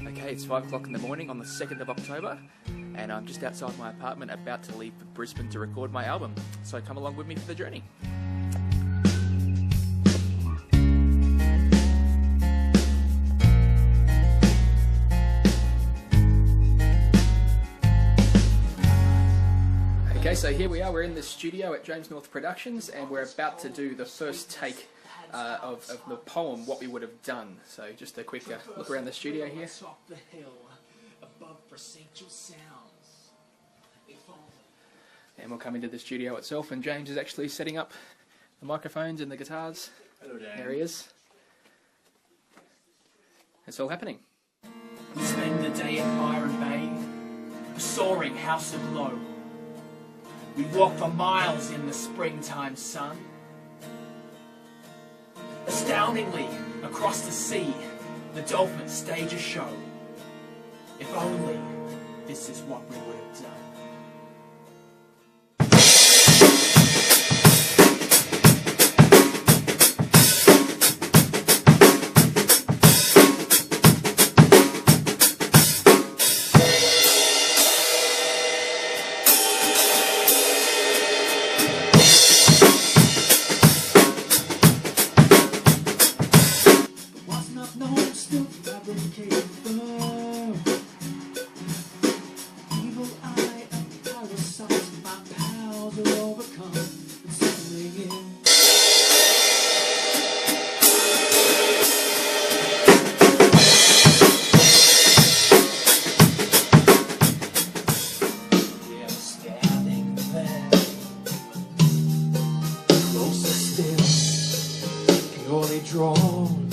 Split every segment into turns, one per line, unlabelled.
Okay, it's 5 o'clock in the morning on the 2nd of October, and I'm just outside my apartment about to leave for Brisbane to record my album. So come along with me for the journey. Okay, so here we are, we're in the studio at James North Productions, and we're about to do the first take of the poem, What We Would Have Done. So just a quick look around the studio here. And we'll come into the studio itself, and James is actually setting up the microphones and the guitars.
Hello, Dan.
There he is. It's all happening.
We spend the day at Byron Bay, soaring house of low. We walk for miles in the springtime sun. Astoundingly, across the sea, the dolphins stage a show. If only this is what we would have done.
Drawn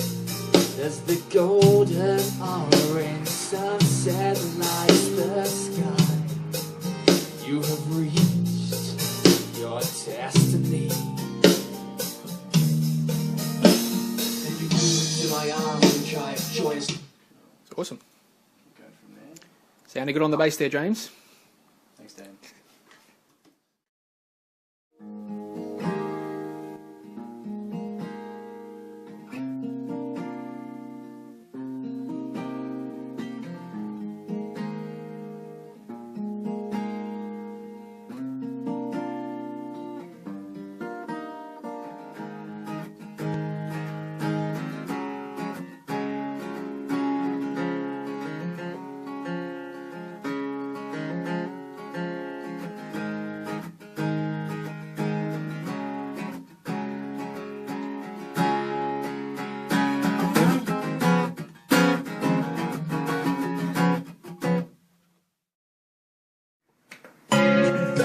as the golden orange sunset lights the sky. You have reached your destiny. And you move to my arms, I have joined.
It's awesome.
Go from there.
Sounding good on the bass there, James.
Thanks, Dan.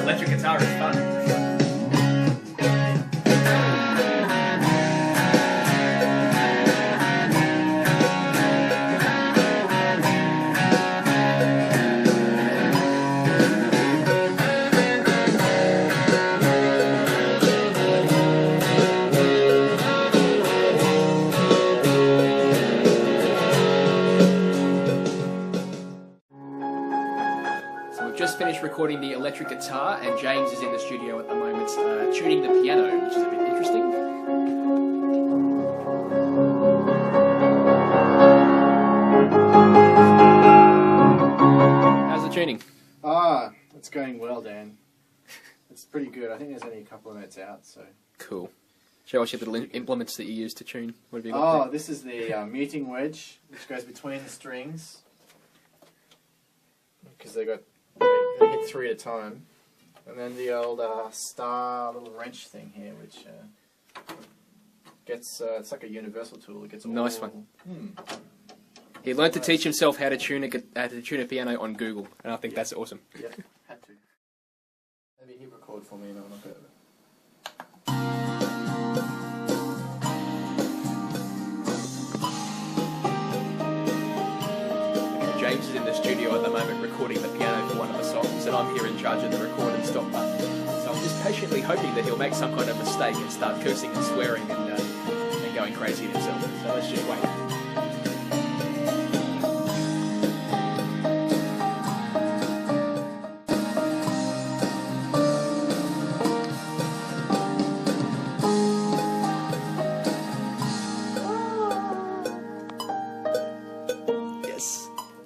Electric guitar is fun. Just finished recording the electric guitar, and James is in the studio at the moment tuning the piano, which is a bit interesting. How's the tuning?
It's going well, Dan. It's pretty good. I think there's only a couple of notes out, so...
Cool. Show us your little implements that you use to tune. What have you got there?
This is the muting wedge, which goes between the strings. Because they hit 3 at a time. And then the old star little wrench thing here, which gets, it's like a universal tool. It gets all...
Nice one. He learned to teach himself how to tune a piano on Google, and I think that's awesome.
Yeah, had to. Maybe hit record for me and I'll knock it over.
James is in the studio at the moment recording the piano for one of the songs, and I'm here in charge of the record and stop button. So I'm just patiently hoping that he'll make some kind of mistake and start cursing and swearing and going crazy at himself. So let's just wait.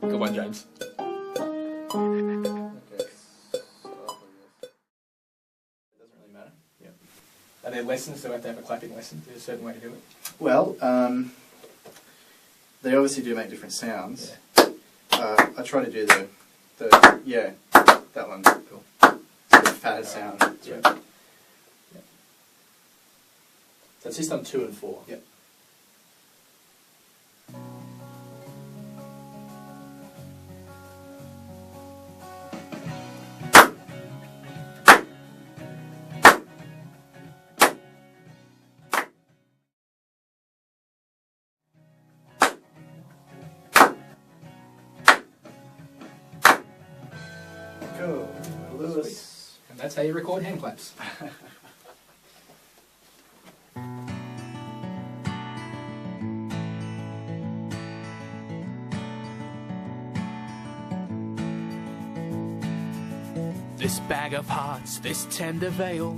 Good one, James.
Okay. It doesn't really matter.
Yeah. Are there lessons? Do we have to have a clapping lesson? There's a certain way to do it.
Well, they obviously do make different sounds.
Yeah.
I try to do the yeah, that one. Cool. Sort of fatter sound.
Yeah.
Right.
Yeah.
So it's just on 2 and 4.
Yep.
Cool. Lewis.
And that's how you record hand claps.
This bag of hearts, this tender veil.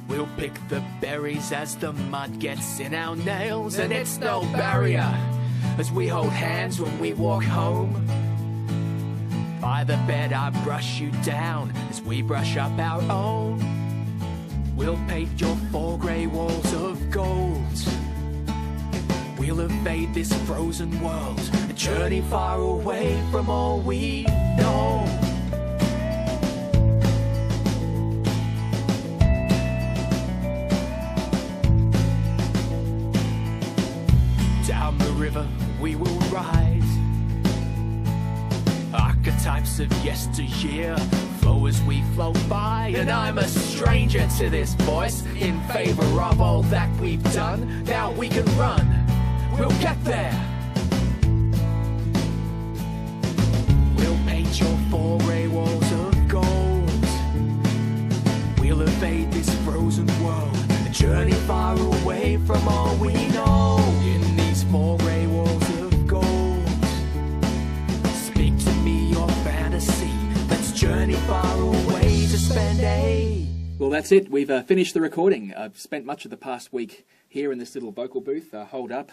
We'll pick the berries as the mud gets in our nails, and it's no barrier as we hold hands when we walk home. By the bed I brush you down as we brush up our own. We'll paint your 4 grey walls of gold. We'll evade this frozen world and journey far away from all we know. Down the river we will ride. Archetypes of yesteryear flow as we float by, and I'm a stranger to this voice in favor of all that we've done. Now we can run, we'll get there. We'll paint your 4 grey walls of gold. We'll evade this frozen world and journey far away from all we know. In these 4 grey walls of gold, speak to me your fantasy. Let's journey far away to spend a...
Well, that's it. We've finished the recording. I've spent much of the past week here in this little vocal booth, holed up,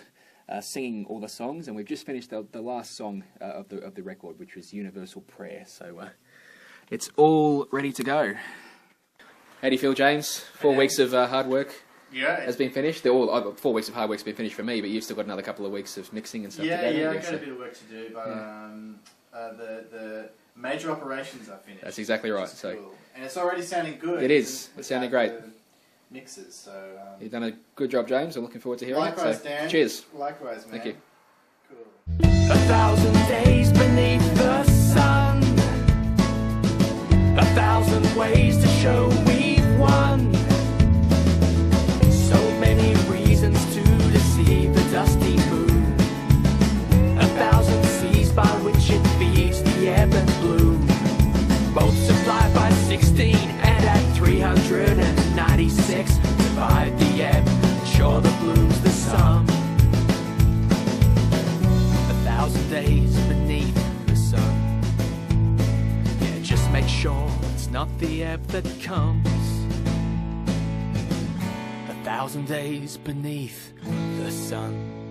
singing all the songs, and we've just finished the last song of the record, which was Universal Prayer. So it's all ready to go. How do you feel, James? 4 weeks of hard work has been finished. 4 weeks of hard work's been finished for me, but you've still got another couple of weeks of mixing and stuff to go.
Yeah, I've got a bit of work to do, but the major operations are finished.
That's exactly right.
So cool. And it's already sounding good.
It is. It's sounding great.
Mixes, so
you've done a good job, James. I'm looking forward to hearing
likewise,
it. So,
Dan.
Cheers.
Likewise, man.
Thank you.
Cool.
1,000 days beneath the sun, 1,000 ways to show we've won. So many reasons to deceive the dusty moon, 1,000 seas by which it feeds the ebb and bloom. Both supplied by 16 and at 396, divide the ebb, ensure the blooms the sum. 1,000 days beneath the sun. Yeah, just make sure it's not the ebb that comes. 1,000 days beneath the sun.